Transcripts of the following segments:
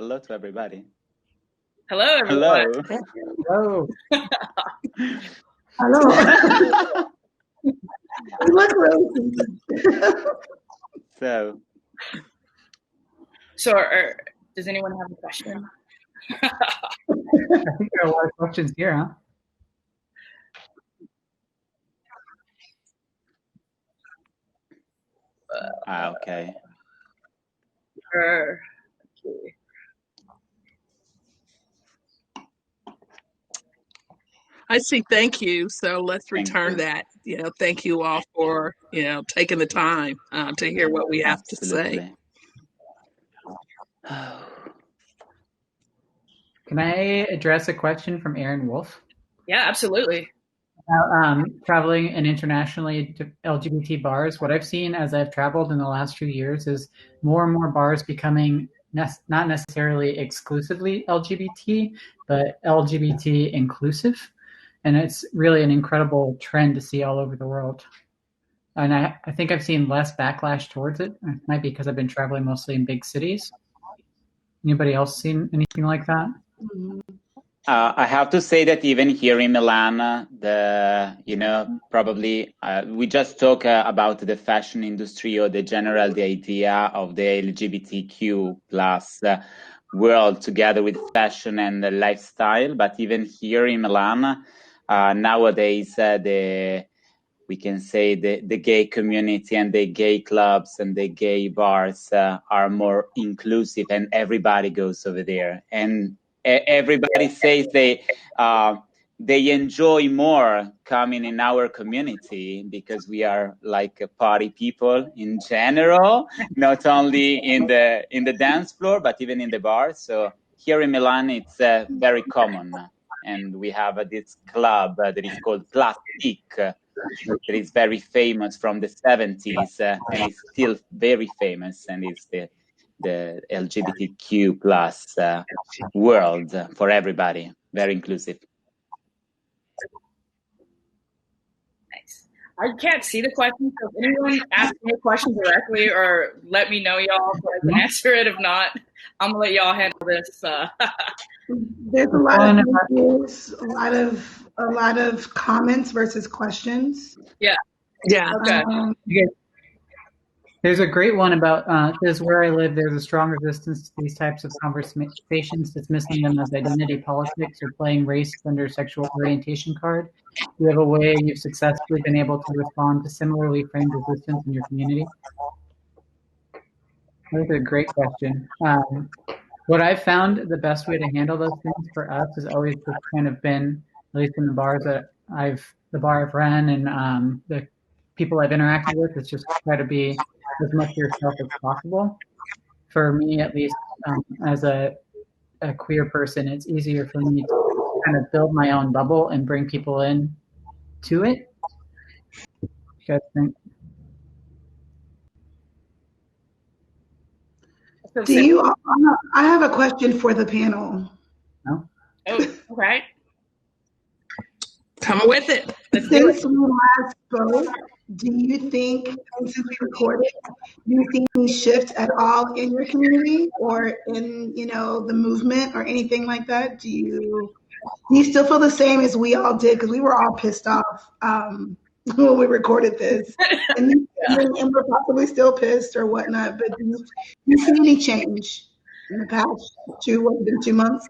hello to everybody. Hello, everyone. Hello. Hello. You look really So, does anyone have a question? I think there are a lot of questions here, huh? Okay. Okay. I see thank you, so let's return that. Thank you all for, taking the time to hear what we have to say. Can I address a question from Aaron Wolf? Yeah, absolutely. About traveling and internationally to LGBT bars. What I've seen as I've traveled in the last few years is more and more bars becoming not necessarily exclusively LGBT, but LGBT inclusive. And it's really an incredible trend to see all over the world. And I think I've seen less backlash towards it. It might be because I've been traveling mostly in big cities. Anybody else seen anything like that? I have to say that even here in Milan, probably we just talk about the fashion industry or the idea of the LGBTQ plus world together with fashion and the lifestyle. But even here in Milan, nowadays, we can say the gay community and the gay clubs and the gay bars are more inclusive, and everybody goes over there. And everybody says they enjoy more coming in our community because we are like party people in general, not only in the dance floor, but even in the bar. So here in Milan, it's very common. And we have this club that is called Plastic, that is very famous from the 70s, and is still very famous, and it's the LGBTQ plus world for everybody, very inclusive. Nice. I can't see the question, so if anyone asks me a question directly, or let me know, y'all, so I can answer it. If not, I'm gonna let y'all handle this. There's a lot of videos, a lot of comments versus questions. Yeah. Okay. There's a great one about because where I live, there's a strong resistance to these types of conversations, dismissing them as identity politics or playing race under sexual orientation card. Do you have a way you've successfully been able to respond to similarly framed resistance in your community? That's a great question. What I've found the best way to handle those things for us has always just kind of been, at least in the bars that the bar I've run and the people I've interacted with, is just try to be as much yourself as possible. For me, at least, as a queer person, it's easier for me to kind of build my own bubble and bring people in to it. What do you guys think? I have a question for the panel. No? Oh, right. Come with it. Since we last spoke, do you think, since we recorded, do you see any shift at all in your community or in, the movement or anything like that? Do you still feel the same as we all did? Because we were all pissed off when we recorded this. And we're possibly still pissed or whatnot. But do you see any change in the past 2 months?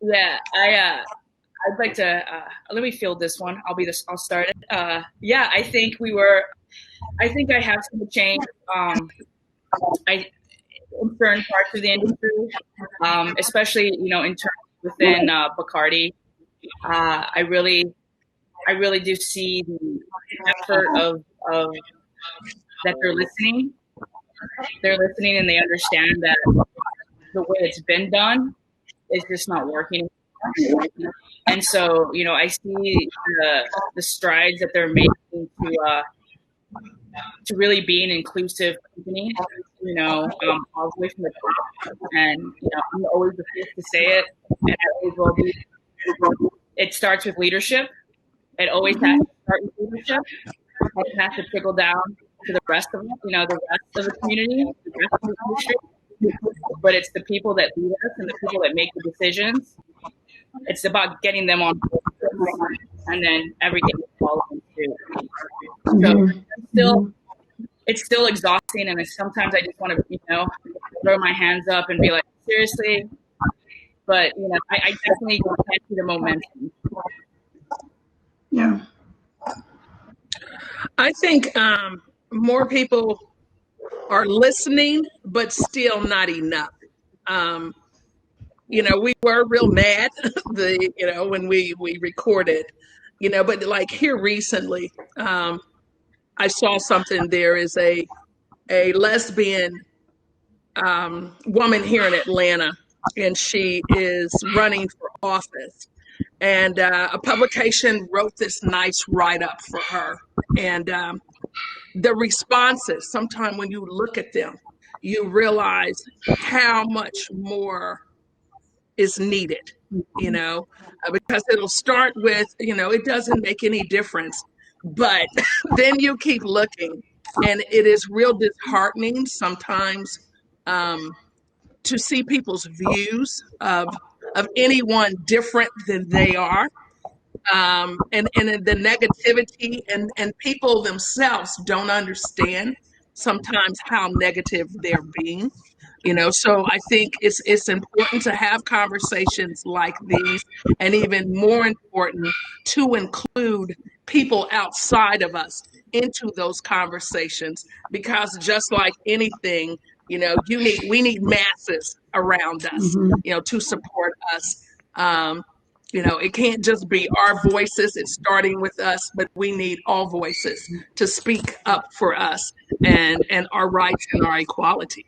Yeah, I'd like to let me field this one. I'll start it. Yeah, I think I have seen a change. In certain parts of the industry, especially in terms within Bacardi. I really do see the effort of that they're listening. They're listening, and they understand that the way it's been done is just not working. And so, I see the strides that they're making to really be an inclusive company, all the way from the top. And, I'm always the first to say it, and I always will be. It starts with leadership. It always has to start with leadership. It has to trickle down to the rest of it, the rest of the community, the rest of the industry. but it's the people that lead us and the people that make the decisions. It's about getting them on board, and then everything will follow suit. So it's still exhausting, and sometimes I just want to, throw my hands up and be like, seriously. But I definitely can't see the momentum. Yeah. I think more people are listening, but still not enough. We were real mad when we recorded, but like here recently, I saw something. There is a lesbian woman here in Atlanta, and she is running for office. And a publication wrote this nice write-up for her. And the responses, sometimes when you look at them, you realize how much more is needed, because it'll start with, it doesn't make any difference. But then you keep looking, and it is real disheartening sometimes to see people's views of anyone different than they are. And the negativity, and people themselves don't understand sometimes how negative they're being. So I think it's important to have conversations like these, and even more important to include people outside of us into those conversations, because just like anything, we need masses around us, to support us. It can't just be our voices. It's starting with us, but we need all voices to speak up for us and our rights and our equality.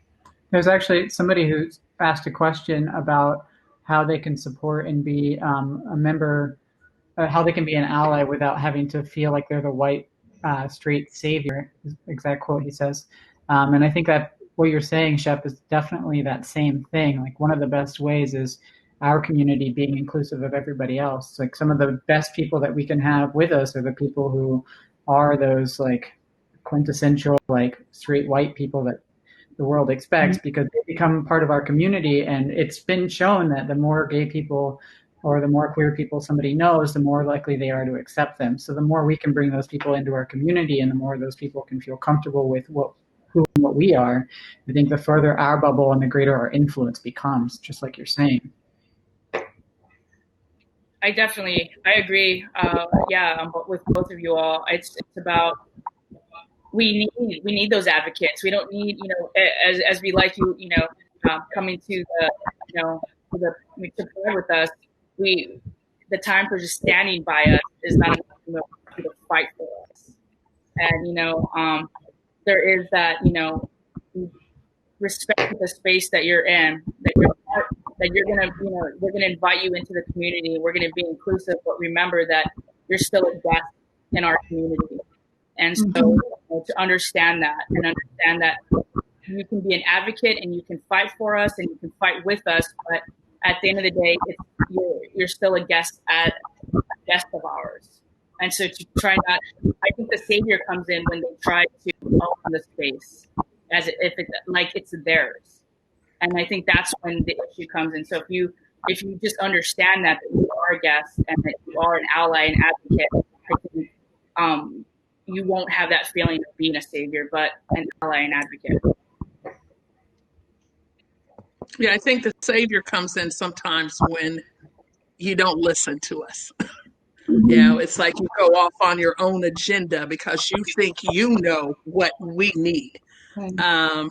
There's actually somebody who asked a question about how they can support and be a member, how they can be an ally without having to feel like they're the white straight savior, exact quote he says. And I think that what you're saying, Shep, is definitely that same thing. Like, one of the best ways is our community being inclusive of everybody else. Like, some of the best people that we can have with us are the people who are those like quintessential like straight white people that the world expects, because they become part of our community. And it's been shown that the more gay people or the more queer people somebody knows, the more likely they are to accept them. So the more we can bring those people into our community, and the more those people can feel comfortable with who and what we are, I think the further our bubble and the greater our influence becomes, just like you're saying. I agree. With both of you all, it's about, we need those advocates. We don't need, as we like you, coming to the to play with us. The time for just standing by us is not enough to fight for us. And there is that respect the space that you're in, that you're gonna we're gonna invite you into the community. We're gonna be inclusive, but remember that you're still a guest in our community. And so to understand that, and understand that you can be an advocate and you can fight for us and you can fight with us, but at the end of the day, you're still a guest of ours. And so to try not, I think the savior comes in when they try to open the space as if it's like it's theirs. And I think that's when the issue comes in. So if you just understand that you are a guest and that you are an ally and advocate, I think you won't have that feeling of being a savior, but an ally and advocate. Yeah, I think the savior comes in sometimes when you don't listen to us. It's like you go off on your own agenda because you think you know what we need. And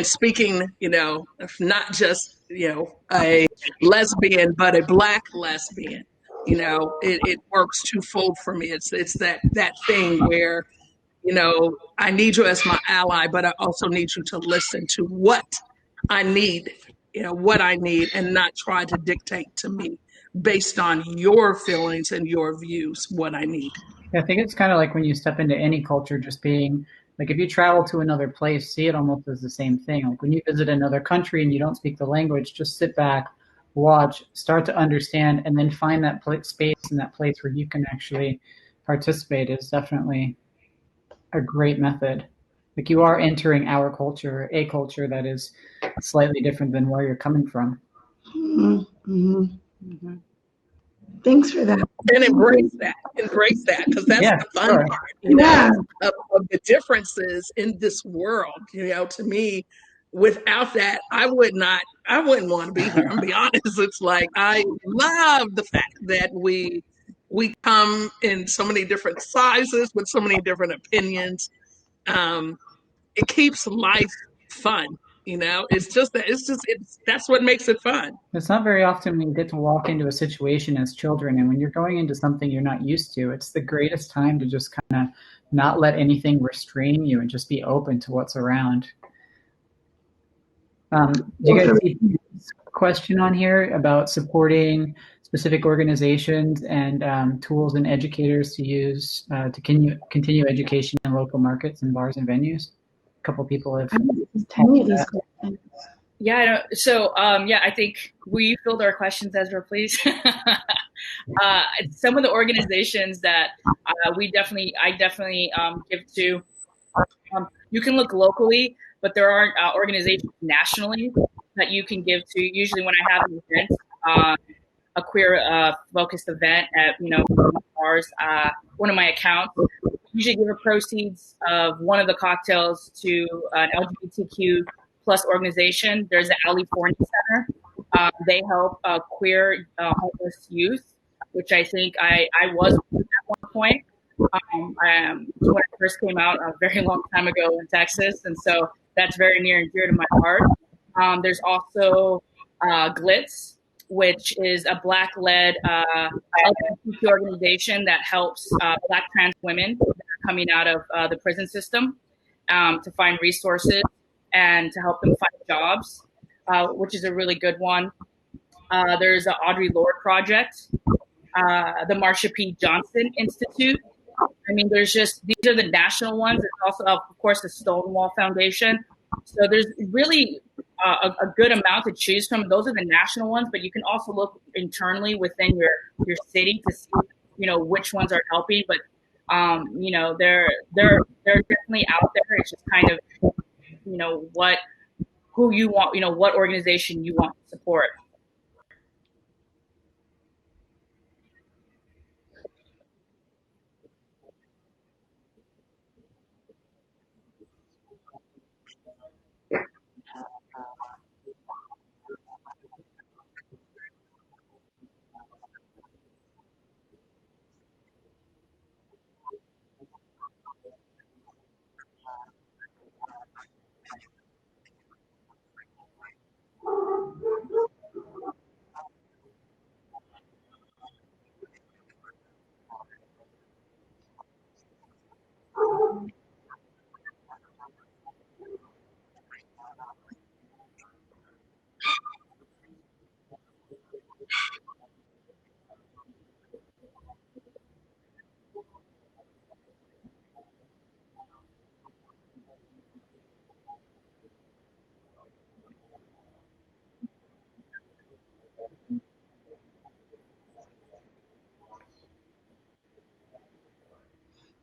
speaking, not just, a lesbian, but a Black lesbian, it works twofold for me. It's that thing where, I need you as my ally, but I also need you to listen to what I need, and not try to dictate to me based on your feelings and your views what I need. I think it's kind of like when you step into any culture, just being like, if you travel to another place, see it almost as the same thing. Like when you visit another country and you don't speak the language, just sit back, watch, start to understand, and then find that space and that place where you can actually participate is definitely a great method. Like, you are entering our culture, a culture that is slightly different than where you're coming from. Mm-hmm. Thanks for that. And embrace that, because that's the fun part, of the differences in this world. To me, without that, I wouldn't want to be here. I'm gonna be honest. It's like, I love the fact that we come in so many different sizes with so many different opinions. It keeps life fun. That's what makes it fun. It's not very often we get to walk into a situation as children, and when you're going into something you're not used to, it's the greatest time to just kind of not let anything restrain you and just be open to what's around. Do you guys see this question on here about supporting specific organizations and tools and educators to use to continue education in local markets and bars and venues? A couple people have tagged that. Yeah, I know. So, I think we filled our questions, Ezra, please. Some of the organizations that I definitely give to, you can look locally, but there aren't organizations nationally that you can give to. Usually when I have an event, a queer focused event at, bars, one of my accounts, usually give the proceeds of one of the cocktails to an LGBTQ plus organization. There's the California Center. They help queer homeless youth, which I think I was at one point when I first came out a very long time ago in Texas. And so that's very near and dear to my heart. There's also Glitz, which is a Black-led LGBTQ organization that helps Black trans women that are coming out of the prison system to find resources and to help them find jobs, which is a really good one. There's the Audre Lorde Project, the Marsha P. Johnson Institute. I mean, these are the national ones. There's also, of course, the Stonewall Foundation. So there's really a good amount to choose from. Those are the national ones, but you can also look internally within your city to see, which ones are helping. But they're definitely out there. It's just kind of, who you want, what organization you want to support.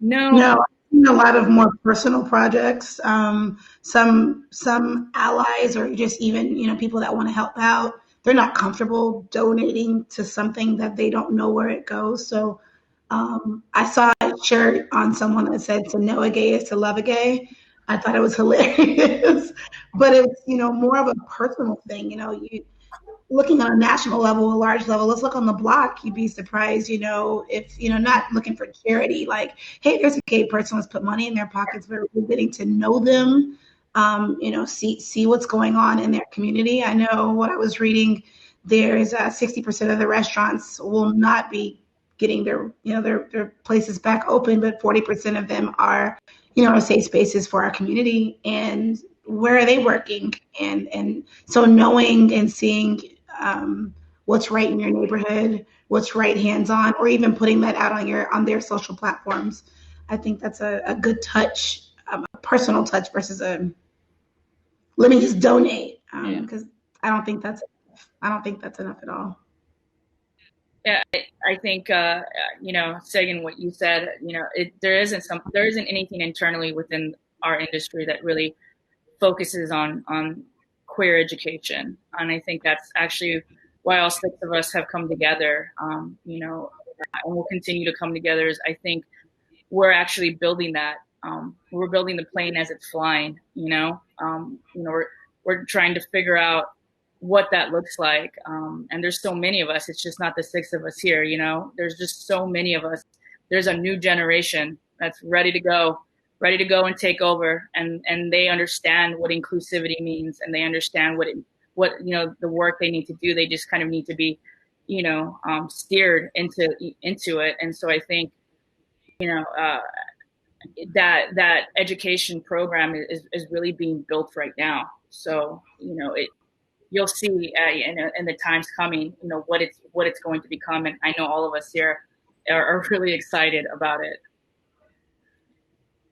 No, I've seen a lot of more personal projects. Some allies or just even people that want to help out. They're not comfortable donating to something that they don't know where it goes. So I saw a shirt on someone that said, "To know a gay is to love a gay." I thought it was hilarious, but it was more of a personal thing. You looking on a national level, a large level, let's look on the block. You'd be surprised, if, not looking for charity, like, hey, there's a gay person, let's put money in their pockets, but we're getting to know them, see what's going on in their community. I know what I was reading, there's 60% of the restaurants will not be getting their places back open, but 40% of them are, safe spaces for our community. And where are they working? And so knowing and seeing what's right in your neighborhood, what's right hands-on, or even putting that out on their social platforms. I think that's a good touch, a personal touch versus let me just donate, because I don't think that's enough at all. Yeah, I think second what you said, there isn't anything internally within our industry that really focuses on queer education. And I think that's actually why all 6 of us have come together, you know, and we'll continue to come together. Is I think we're actually building that. We're building the plane as it's flying, you know, we're trying to figure out what that looks like. And there's so many of us, it's just not the 6 of us here, you know, there's just so many of us. There's a new generation that's ready to go and take over. And they understand what inclusivity means, and they understand what, you know, the work they need to do. They just kind of need to be, you know, steered into it. And so I think, you know, that education program is really being built right now. So, you know, you'll see in the times coming, you know, what it's going to become. And I know all of us here are really excited about it.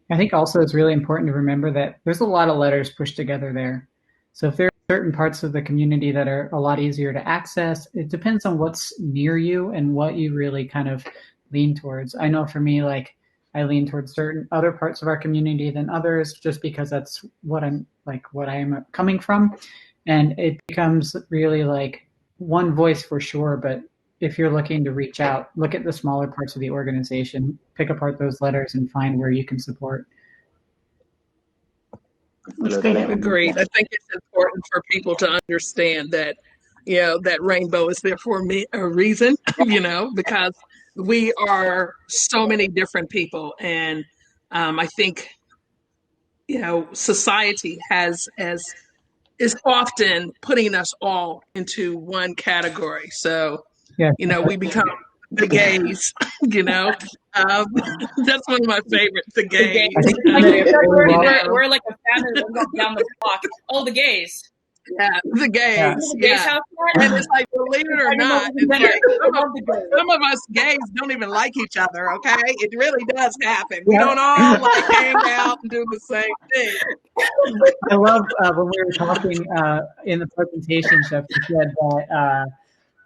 I think also it's really important to remember that there's a lot of letters pushed together there. So if there are certain parts of the community that are a lot easier to access, it depends on what's near you and what you really kind of lean towards. I know for me, like, I lean towards certain other parts of our community than others, just because that's what I am coming from. And it becomes really like one voice for sure. But if you're looking to reach out, look at the smaller parts of the organization, pick apart those letters and find where you can support. Agreed. I think it's important for people to understand that, you know, that rainbow is there for a reason, you know, because we are so many different people. And I think, you know, society is often putting us all into one category. So, Yeah. you know, we become the gays, you know. That's one of my favorites, the gays. We're like a family that goes down the block. Oh, the gays. Yeah, the gays. Yeah. And it's like, believe it or not, it's like some of us gays don't even like each other, okay? It really does happen. We don't all like hang out and do the same thing. I love when we were talking in the presentation, Chef, you said that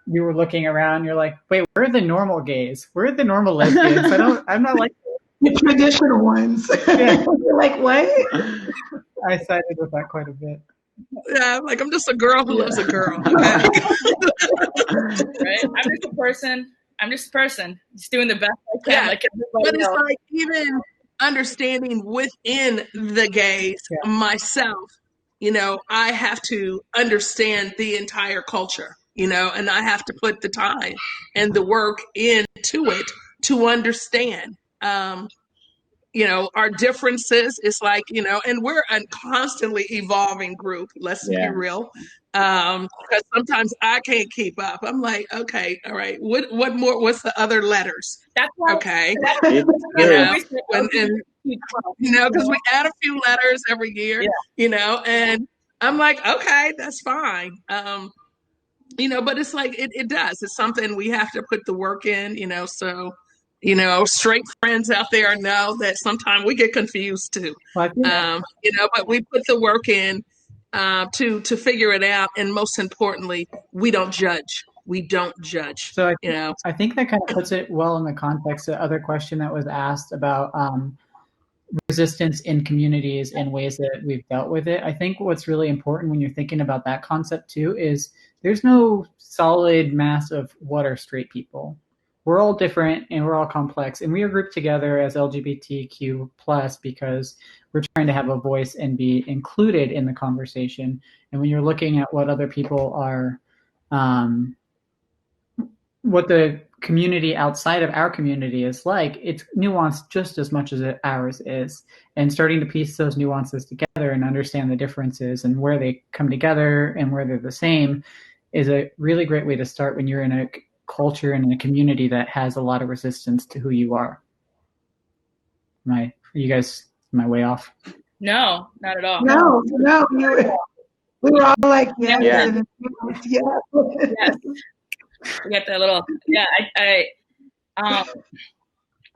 you were looking around, you're like, wait, where are the normal gays? Where are the normal lesbians? I'm not like the traditional ones. Yeah. You're like, what? I sided with that quite a bit. Yeah, like, I'm just a girl who loves a girl. Okay? Right? I'm just a person, just doing the best I can. Yeah. Like But it's else. like, even understanding within the gays, myself, you know, I have to understand the entire culture, you know, and I have to put the time and the work into it to understand. You know, our differences is like, you know, and we're a constantly evolving group. Let's be real. Because sometimes I can't keep up. I'm like, okay, all right. What more? What's the other letters? That's why, okay. You know, And you know, because we add a few letters every year, you know, and I'm like, okay, that's fine. You know, but it's like, it does. It's something we have to put the work in, you know, so, you know, straight friends out there know that sometimes we get confused too. You know, but we put the work in to figure it out. And most importantly, we don't judge. We don't judge. So I think that kind of puts it well in the context of the other question that was asked about resistance in communities and ways that we've dealt with it. I think what's really important when you're thinking about that concept too is there's no solid mass of what are straight people. We're all different and we're all complex, and we are grouped together as LGBTQ plus because we're trying to have a voice and be included in the conversation. And when you're looking at what other people are, what the community outside of our community is like, it's nuanced just as much as ours is. And starting to piece those nuances together and understand the differences and where they come together and where they're the same is a really great way to start when you're in a culture and in a community that has a lot of resistance to who you are. Am I way off? No, not at all. No, we were all like, yes. Yes. We got that little,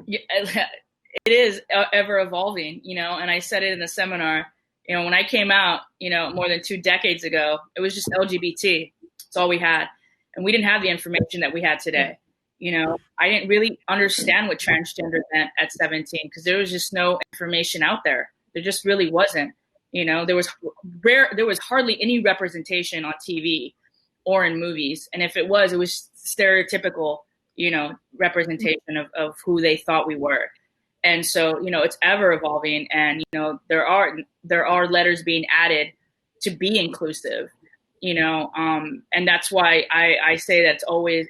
it is ever evolving, you know, and I said it in the seminar, you know, when I came out, you know, more than 2 decades ago, it was just LGBT. That's all we had. And we didn't have the information that we had today. You know, I didn't really understand what transgender meant at 17 because there was just no information out there. There just really wasn't. There was hardly any representation on TV or in movies. And if it was stereotypical, representation of who they thought we were. And so, it's ever evolving, and, there are letters being added to be inclusive, and that's why I say that's always,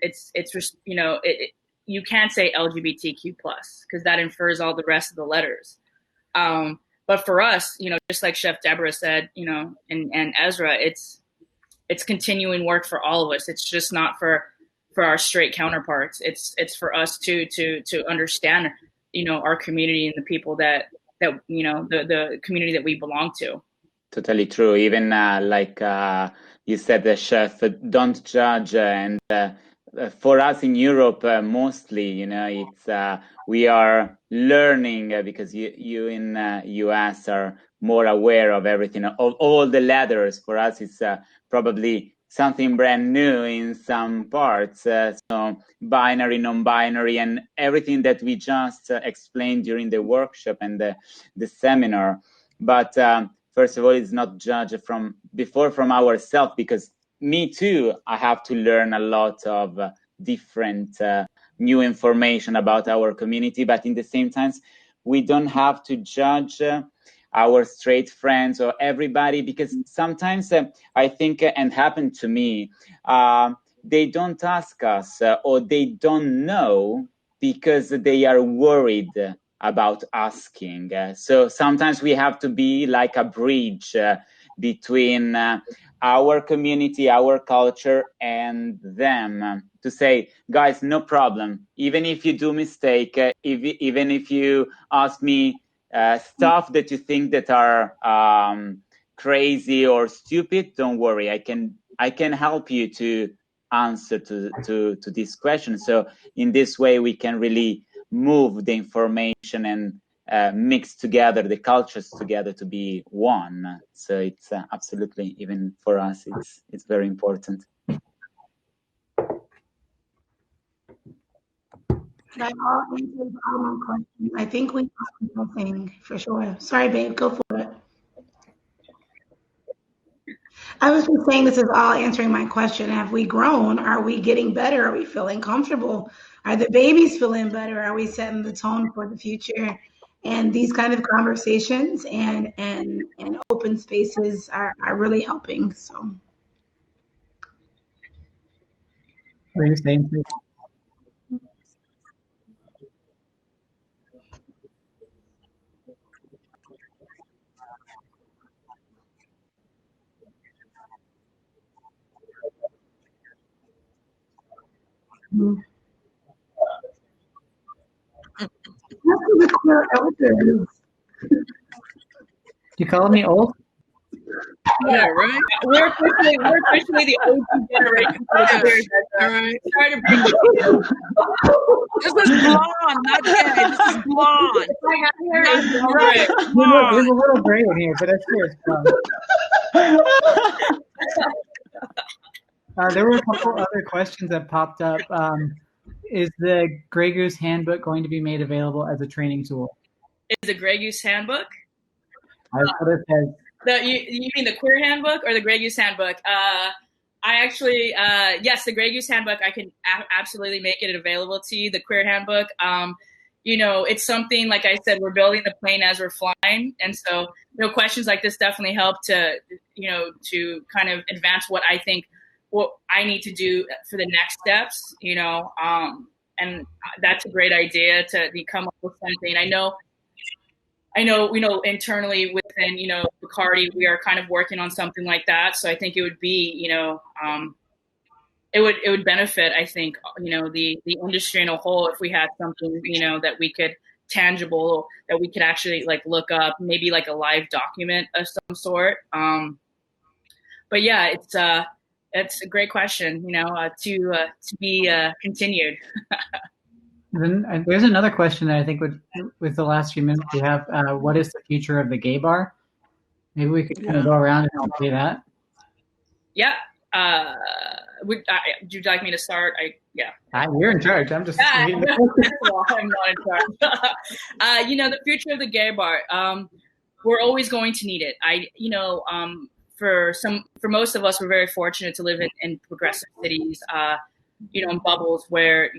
you can't say LGBTQ plus, because that infers all the rest of the letters. But for us, just like Chef Deborah said, and Ezra, it's continuing work for all of us. It's just not for our straight counterparts. It's for us to understand, our community and the people that the community that we belong to. Totally true. Even like you said, the chef, don't judge. And for us in Europe, mostly, it's we are learning because you in US are more aware of everything, of all the letters. For us, it's probably something brand new in some parts. So binary, non-binary, and everything that we just explained during the workshop and the seminar. But first of all, it's not judged from ourselves, because me too, I have to learn a lot of different new information about our community. But in the same time, we don't have to judge our straight friends or everybody, because sometimes I think, and happened to me, they don't ask us or they don't know because they are worried about asking. So sometimes we have to be like a bridge between our community, our culture, and them, to say, guys, no problem. Even if you do mistake, even if you ask me stuff that you think that are crazy or stupid, don't worry. I can help you to answer to this question. So in this way, we can really move the information and mix together the cultures together to be one. So it's absolutely, even for us, it's very important. That all answers all my questions. I think we got something for sure. Sorry, babe, go for it. I was just saying this is all answering my question. Have we grown? Are we getting better? Are we feeling comfortable? Are the babies feeling better? Are we setting the tone for the future? And these kind of conversations and open spaces are really helping. So. What are you saying? The queer elders. You calling me old? Yeah, right. We're officially the OG generation. All right. Sorry to break it. This is blonde, not gay. This is blonde. My hair is Not gray. gray. There's a Blonde. little gray in here, but that's sure it's there were a couple other questions that popped up. Is the Grey Goose Handbook going to be made available as a training tool? Is the Grey Goose Handbook? That's what it says. You mean the Queer Handbook or the Grey Goose Handbook? I actually, yes, the Grey Goose Handbook, I can absolutely make it available to you. The Queer Handbook, it's something, like I said, we're building the plane as we're flying. And so, questions like this definitely help to kind of advance what I need to do for the next steps, and that's a great idea to come up with something. I know, internally within, Bacardi, we are kind of working on something like that. So I think it would be, it would benefit, I think, the industry in a whole, if we had something, that we could tangible, that we could actually like look up, maybe like a live document of some sort. But yeah, it's a great question, to be continued. Then there's another question that I think with the last few minutes we have. What is the future of the gay bar? Maybe we could kind of go around and say that. Yeah. Would you like me to start? Yeah. You're in charge. I'm just. Yeah, well, I'm not in charge. The future of the gay bar. we're always going to need it. For most of us, we're very fortunate to live in progressive cities, in bubbles where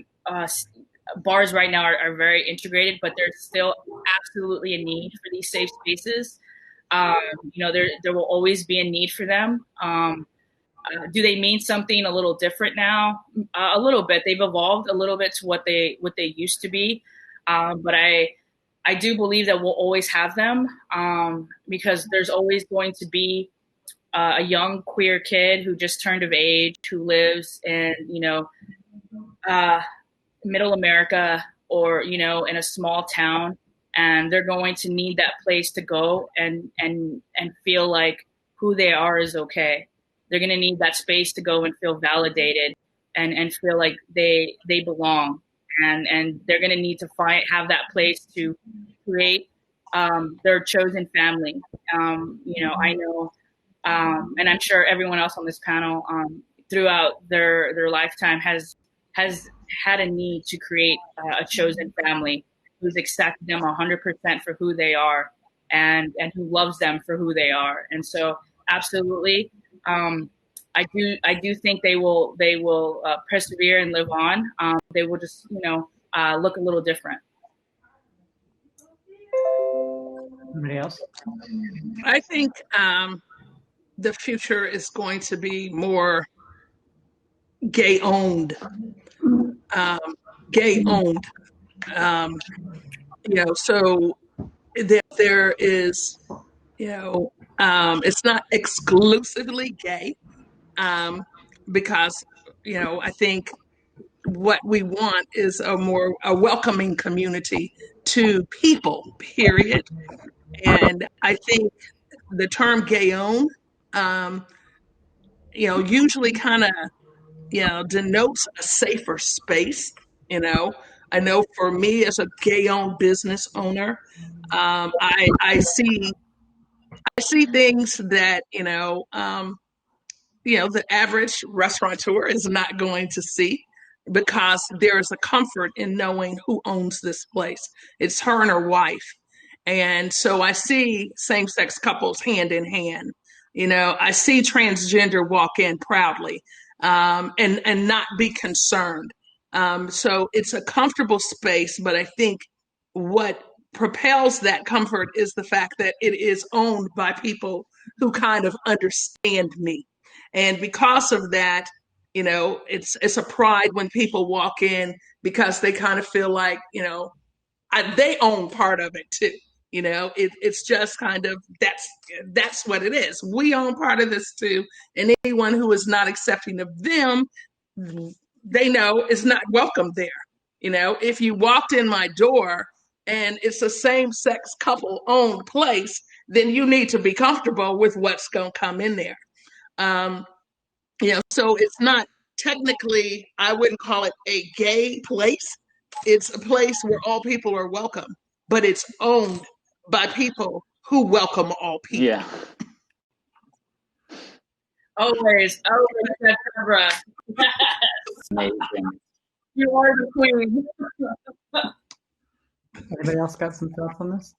bars right now are very integrated, but there's still absolutely a need for these safe spaces. There will always be a need for them. Do they mean something a little different now? A little bit. They've evolved a little bit to what they used to be, but I do believe that we'll always have them, because there's always going to be a young queer kid who just turned of age, who lives in middle America, or in a small town, and they're going to need that place to go and feel like who they are is okay. They're going to need that space to go and feel validated and feel like they belong, and they're going to need to have that place to create their chosen family. I know, and I'm sure everyone else on this panel, throughout their lifetime has had a need to create a chosen family who's accepted them 100% for who they are, and who loves them for who they are. And so, absolutely, I do think they will persevere and live on. They will just look a little different. Anybody else? I think the future is going to be more gay owned. Gay owned. So there is, it's not exclusively gay, because, I think what we want is a welcoming community to people, period. And I think the term gay owned, usually kind of, denotes a safer space. I know for me as a gay owned business owner, I see things that, the average restaurateur is not going to see, because there is a comfort in knowing who owns this place. It's her and her wife. And so I see same-sex couples hand in hand. I see transgender walk in proudly, and not be concerned. So it's a comfortable space, but I think what propels that comfort is the fact that it is owned by people who kind of understand me. And because of that, it's a pride when people walk in, because they kind of feel like, they own part of it too. It's just kind of, that's what it is. We own part of this too. And anyone who is not accepting of them, they know is not welcome there. If you walked in my door and it's a same-sex couple owned place, then you need to be comfortable with what's going to come in there. So it's not technically, I wouldn't call it a gay place. It's a place where all people are welcome, but it's owned by people who welcome all people. Yeah. Always, Deborah. Amazing. You are the queen. Anybody else got some thoughts on this?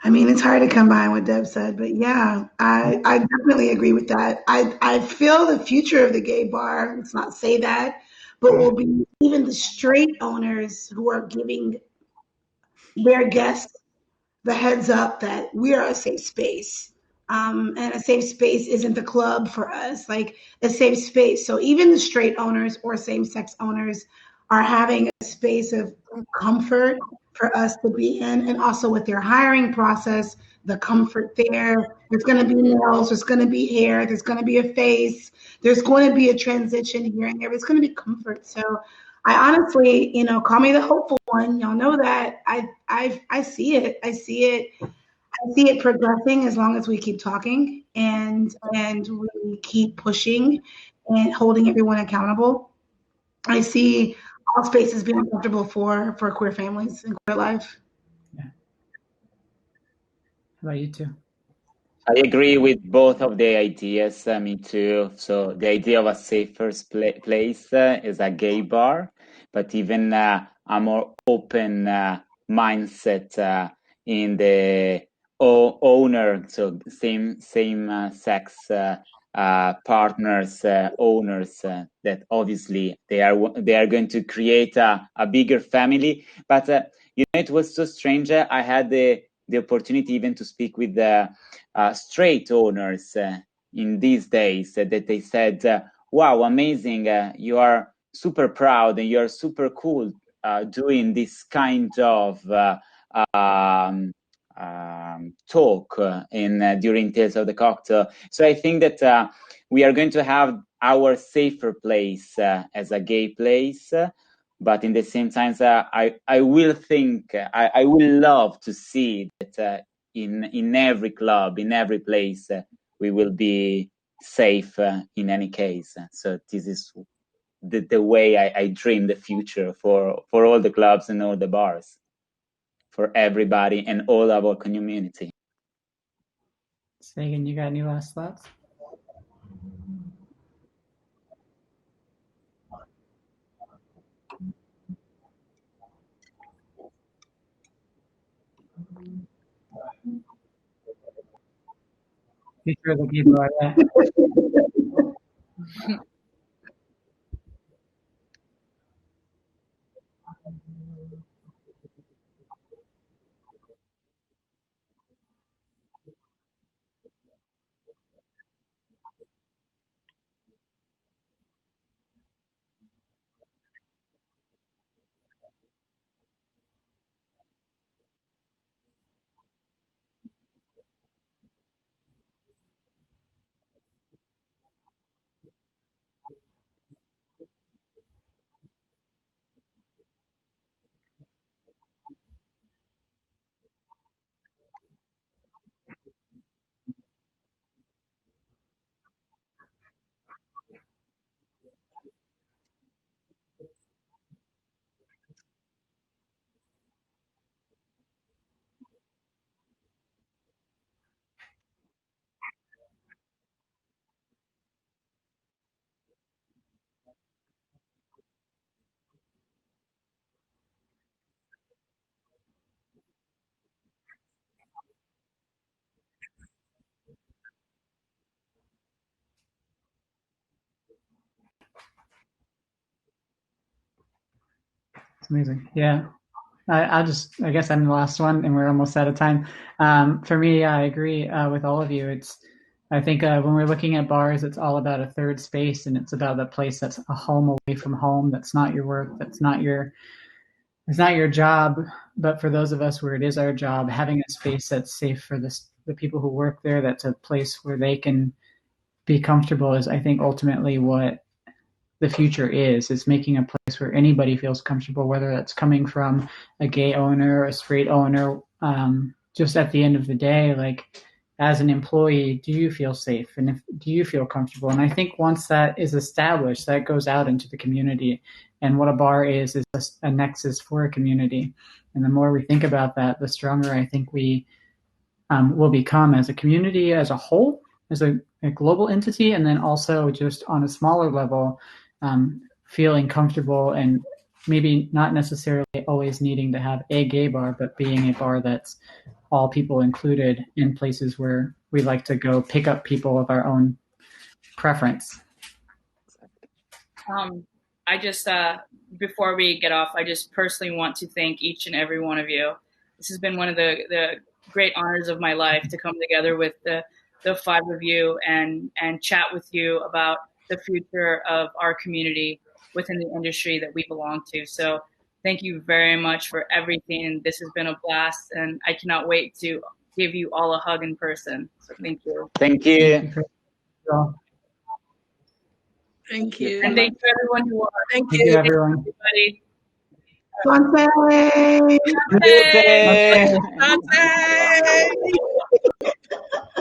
I mean, it's hard to combine what Deb said, but yeah, I definitely agree with that. I feel the future of the gay bar, let's not say that, but will be even the straight owners who are giving their guests the heads up that we are a safe space. And a safe space isn't the club for us, like a safe space. So even the straight owners or same-sex owners are having a space of comfort for us to be in, and also with their hiring process, the comfort there. There's going to be nails, there's going to be hair, there's going to be a face, there's going to be a transition here and there. It's going to be comfort. So I honestly, call me the hopeful one. Y'all know that I see it. I see it progressing as long as we keep talking and we keep pushing and holding everyone accountable. I see all spaces being comfortable for queer families and queer life. Yeah. How about you two? I agree with both of the ideas. Me too. So the idea of a safer place is a gay bar, but even a more open mindset in the owner, so same sex partners, owners, that obviously they are going to create a bigger family. But you know, it was so strange. I had the opportunity even to speak with the straight owners in these days, that they said, wow, amazing, you are super proud and you're super cool doing this kind of talk during Tales of the Cocktail. So I think that we are going to have our safer place as a gay place, but in the same time, I will think, I will love to see that in every club, in every place, we will be safe in any case. So this is the way I dream the future for all the clubs and all the bars, for everybody and all our community. Sagan, you got any last thoughts? Future of the gay bar, yeah. It's amazing. Yeah. I guess I'm the last one and we're almost out of time. For me, I agree with all of you. I think when we're looking at bars, it's all about a third space, and it's about the place that's a home away from home. That's not your work. It's not your job. But for those of us where it is our job, having a space that's safe for the people who work there, that's a place where they can be comfortable, is, I think, ultimately what the future is making a place where anybody feels comfortable, whether that's coming from a gay owner, a straight owner. Just at the end of the day, like, as an employee, do you feel safe, and do you feel comfortable? And I think once that is established, that goes out into the community. And what a bar is a nexus for a community. And the more we think about that, the stronger I think we will become as a community as a whole, as a global entity, and then also just on a smaller level, feeling comfortable and maybe not necessarily always needing to have a gay bar, but being a bar that's all people included, in places where we like to go pick up people of our own preference. I just, before we get off, I just personally want to thank each and every one of you. This has been one of the great honors of my life, to come together with the five of you and chat with you about the future of our community within the industry that we belong to. So thank you very much for everything. This has been a blast, and I cannot wait to give you all a hug in person. So thank you. Thank you. Thank you. And thank you everyone who watched. Thank you, everyone. Everybody. Ponte. Salute. Dante.